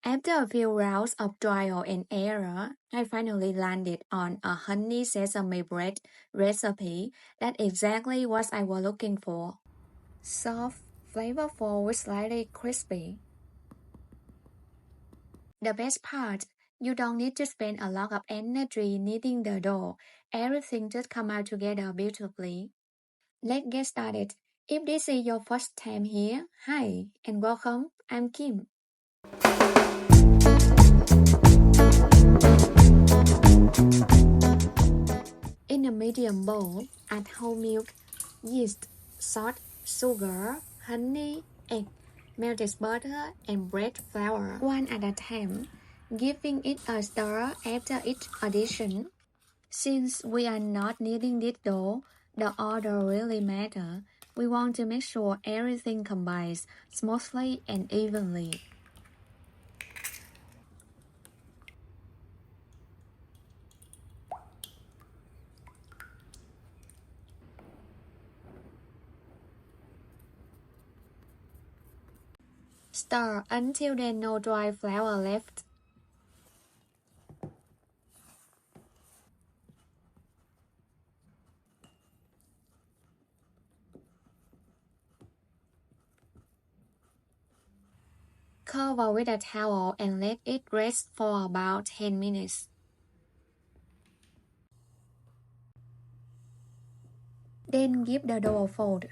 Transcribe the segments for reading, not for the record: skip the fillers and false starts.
After a few rounds of trial and error, I finally landed on a honey sesame bread recipe that's exactly what I was looking for. Soft, flavorful with slightly crispy. The best part, you don't need to spend a lot of energy kneading the dough. Everything just comes out together beautifully. Let's get started. If this is your first time here, hi and welcome. I'm Kim. In a medium bowl, add whole milk, yeast, salt, sugar, honey, egg, melted butter, and bread flour, one at a time, giving it a stir after each addition. Since we are not kneading this dough, the order really matters. We want to make sure everything combines smoothly and evenly. Stir until there's no dry flour left. Cover with a towel and let it rest for about 10 minutes. Then give the dough a fold.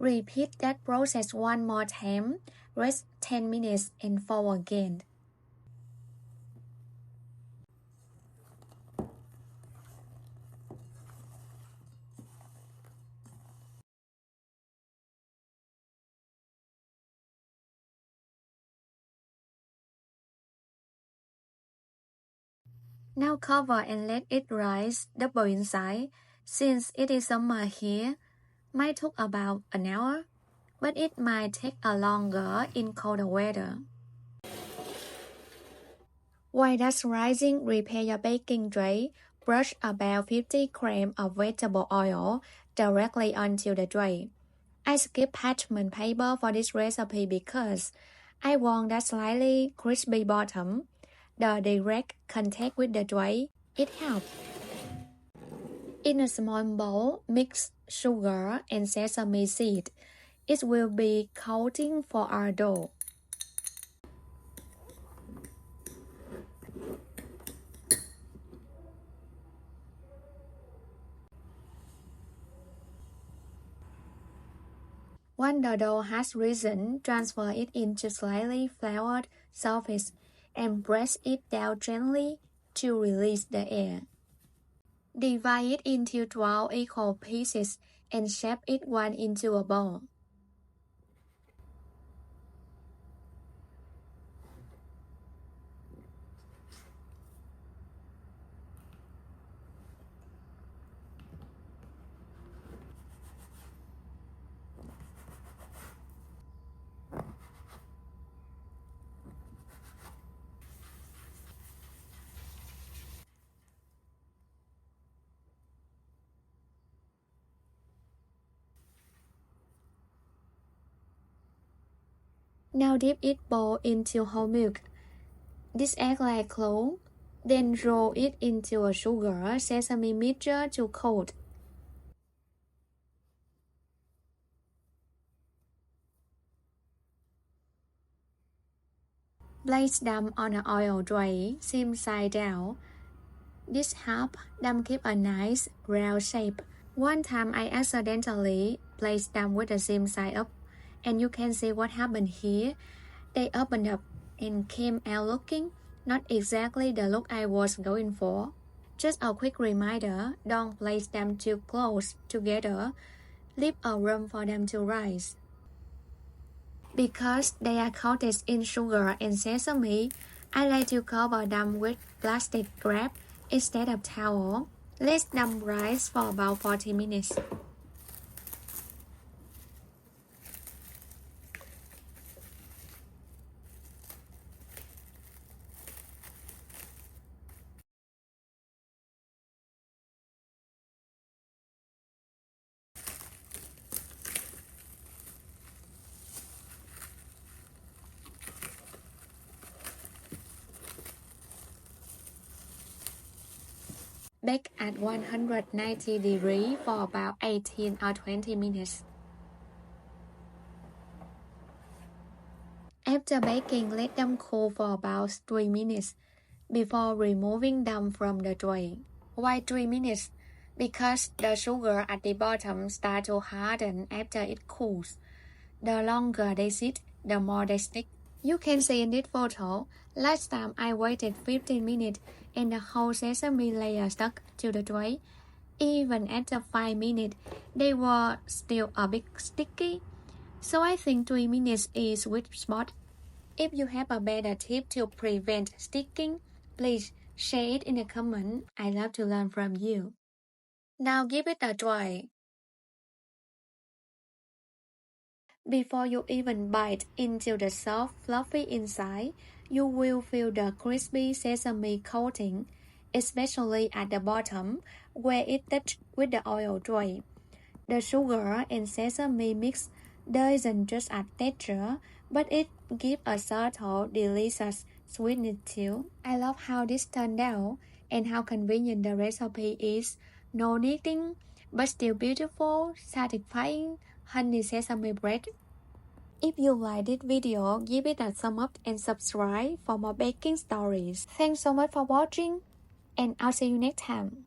Repeat that process one more time, rest 10 minutes and fold again. Now cover and let it rise double inside. Since it is summer here, might took about an hour, but it might take a longer in colder weather. While that's rising, prepare your baking tray. Brush about 50 grams of vegetable oil directly onto the tray. I skip parchment paper for this recipe because I want that slightly crispy bottom. The direct contact with the tray, it helps. In a small bowl, mix sugar and sesame seed. It will be coating for our dough. Once the dough has risen, transfer it into slightly floured surface and press it down gently to release the air. Divide it into 12 equal pieces and shape it one into a ball. Now dip it bowl into whole milk. This act like glue. Then roll it into a sugar sesame mixture to coat. Place them on an oil tray, same side down. This helps them keep a nice round shape. One time I accidentally placed them with the same side up, and you can see what happened here. They opened up and came out looking not exactly the look I was going for. Just a quick reminder, don't place them too close together. Leave a room for them to rise. Because they are coated in sugar and sesame, I like to cover them with plastic wrap instead of towel. Let them rise for about 40 minutes. Bake at 190 degrees for about 18 or 20 minutes. After baking, let them cool for about 3 minutes before removing them from the tray. Why 3 minutes? Because the sugar at the bottom starts to harden after it cools. The longer they sit, the more they stick. You can see in this photo, last time I waited 15 minutes and the whole sesame layer stuck to the tray. Even after 5 minutes, they were still a bit sticky. So I think 3 minutes is sweet spot. If you have a better tip to prevent sticking, please share it in the comment. I love to learn from you. Now give it a try. Before you even bite into the soft, fluffy inside, you will feel the crispy sesame coating, especially at the bottom, where it touches with the oil tray. The sugar and sesame mix doesn't just add texture, but it gives a subtle, delicious sweetness too. I love how this turned out and how convenient the recipe is. No kneading, but still beautiful, satisfying honey sesame bread. If you like this video, give it a thumb up and subscribe for more baking stories. Thanks so much for watching, and I'll see you next time.